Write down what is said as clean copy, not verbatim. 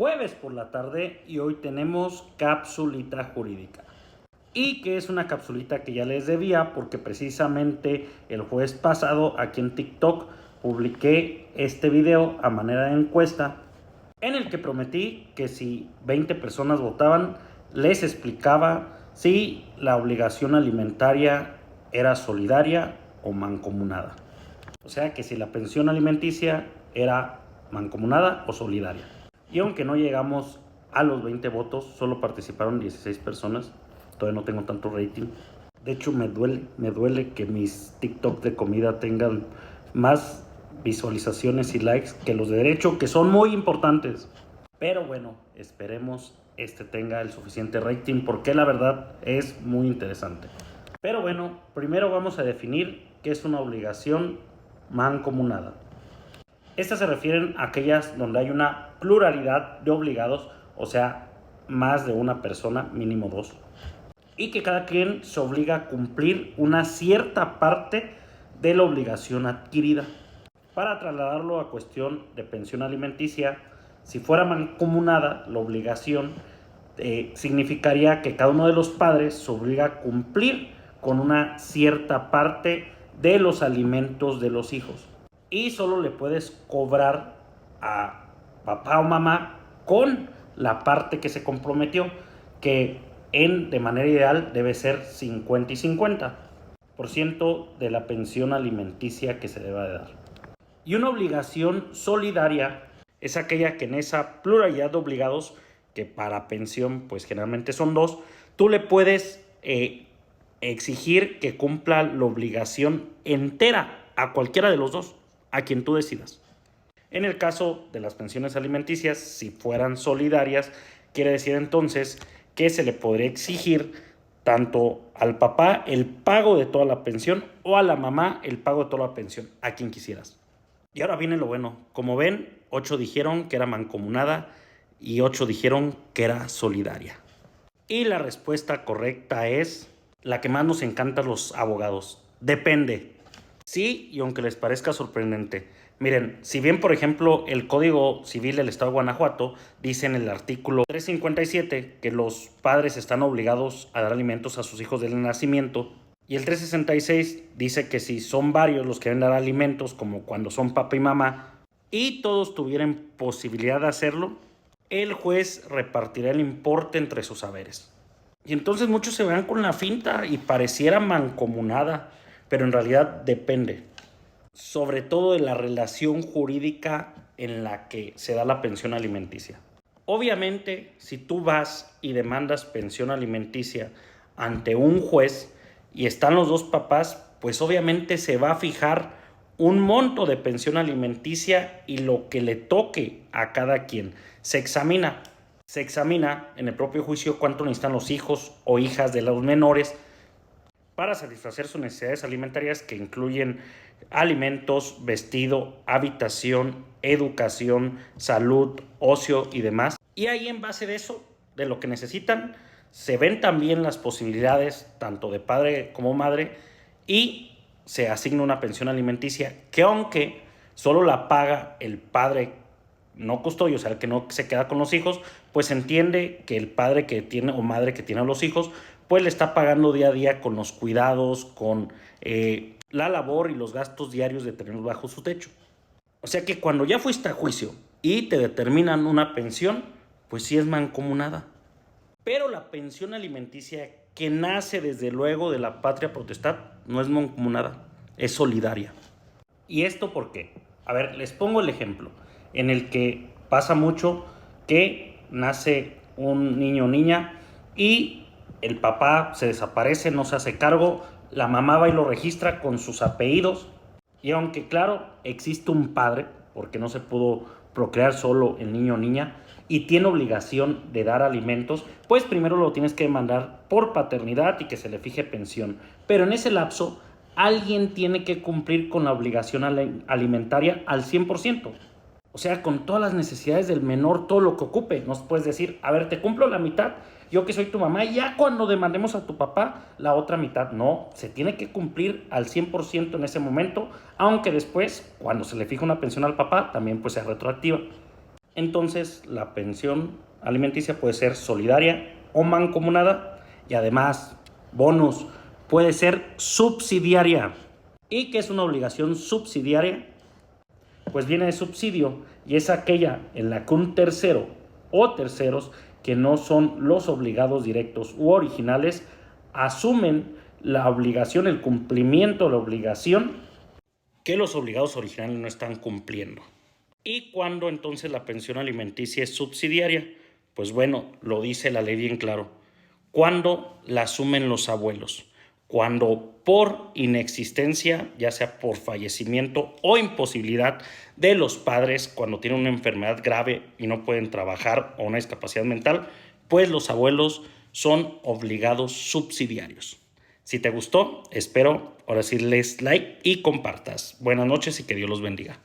jueves por la tarde y hoy tenemos capsulita jurídica. Y que es una capsulita que ya les debía porque precisamente el jueves pasado aquí en TikTok publiqué este video a manera de encuesta en el que prometí que si 20 personas votaban les explicaba si la obligación alimentaria era solidaria o mancomunada. O sea que si la pensión alimenticia era mancomunada o solidaria. Y aunque no llegamos a los 20 votos, solo participaron 16 personas. Todavía no tengo tanto rating. De hecho me duele que mis TikTok de comida tengan más visualizaciones y likes que los de derecho, que son muy importantes. Pero bueno, esperemos tenga el suficiente rating porque la verdad es muy interesante. Pero bueno, primero vamos a definir qué es una obligación mancomunada. Estas se refieren a aquellas donde hay una pluralidad de obligados, o sea, más de una persona, mínimo dos, y que cada quien se obliga a cumplir una cierta parte de la obligación adquirida. Para trasladarlo a cuestión de pensión alimenticia, si fuera mancomunada, la obligación significaría que cada uno de los padres se obliga a cumplir con una cierta parte de los alimentos de los hijos. Y solo le puedes cobrar a papá o mamá con la parte que se comprometió, que de manera ideal debe ser 50 y 50% de la pensión alimenticia que se deba de dar. Y una obligación solidaria es aquella que en esa pluralidad de obligados, que para pensión pues generalmente son dos, tú le puedes exigir que cumpla la obligación entera a cualquiera de los dos, a quien tú decidas. En el caso de las pensiones alimenticias, si fueran solidarias, quiere decir entonces que se le podría exigir tanto al papá el pago de toda la pensión o a la mamá el pago de toda la pensión, a quien quisieras. Y ahora viene lo bueno. Como ven, 8 dijeron que era mancomunada y 8 dijeron que era solidaria. Y la respuesta correcta es la que más nos encanta a los abogados. Depende. Sí, y aunque les parezca sorprendente. Miren, si bien, por ejemplo, el Código Civil del Estado de Guanajuato dice en el artículo 357 que los padres están obligados a dar alimentos a sus hijos del nacimiento, y el 366 dice que si son varios los que deben dar alimentos, como cuando son papá y mamá, y todos tuvieran posibilidad de hacerlo, el juez repartirá el importe entre sus haberes. Y entonces muchos se verán con la finta y pareciera mancomunada, pero en realidad depende, sobre todo de la relación jurídica en la que se da la pensión alimenticia. Obviamente, si tú vas y demandas pensión alimenticia ante un juez y están los dos papás, pues obviamente se va a fijar un monto de pensión alimenticia y lo que le toque a cada quien. Se examina en el propio juicio cuánto necesitan los hijos o hijas de los menores para satisfacer sus necesidades alimentarias, que incluyen alimentos, vestido, habitación, educación, salud, ocio y demás. Y ahí, en base de eso, de lo que necesitan, se ven también las posibilidades tanto de padre como madre y se asigna una pensión alimenticia que, aunque solo la paga el padre no custodio, o sea, el que no se queda con los hijos, pues entiende que el padre que tiene o madre que tiene a los hijos pues le está pagando día a día con los cuidados, con la labor y los gastos diarios de tenerlos bajo su techo. O sea que cuando ya fuiste a juicio y te determinan una pensión, pues sí es mancomunada. Pero la pensión alimenticia que nace desde luego de la patria potestad no es mancomunada, es solidaria. ¿Y esto por qué? A ver, les pongo el ejemplo en el que pasa mucho que nace un niño o niña y el papá se desaparece, no se hace cargo, la mamá va y lo registra con sus apellidos, y aunque claro, existe un padre, porque no se pudo procrear solo el niño o niña, y tiene obligación de dar alimentos, pues primero lo tienes que demandar por paternidad y que se le fije pensión. Pero en ese lapso, alguien tiene que cumplir con la obligación alimentaria al 100%. O sea, con todas las necesidades del menor, todo lo que ocupe. Nos puedes decir, a ver, te cumplo la mitad, yo que soy tu mamá, y ya cuando demandemos a tu papá, la otra mitad. No, se tiene que cumplir al 100% en ese momento, aunque después, cuando se le fija una pensión al papá, también pues sea retroactiva. entonces la pensión alimenticia puede ser solidaria o mancomunada y además, bonus, puede ser subsidiaria. ¿Y qué es una obligación subsidiaria? Pues viene de subsidio y es aquella en la que un tercero o terceros que no son los obligados directos u originales asumen la obligación, el cumplimiento de la obligación que los obligados originales no están cumpliendo. ¿Y cuándo entonces la pensión alimenticia es subsidiaria? Pues bueno, lo dice la ley bien claro. ¿Cuándo la asumen los abuelos? Cuando por inexistencia, ya sea por fallecimiento o imposibilidad de los padres, cuando tienen una enfermedad grave y no pueden trabajar o una discapacidad mental, pues los abuelos son obligados subsidiarios. Si te gustó, espero ahora sí les like y compartas. Buenas noches y que Dios los bendiga.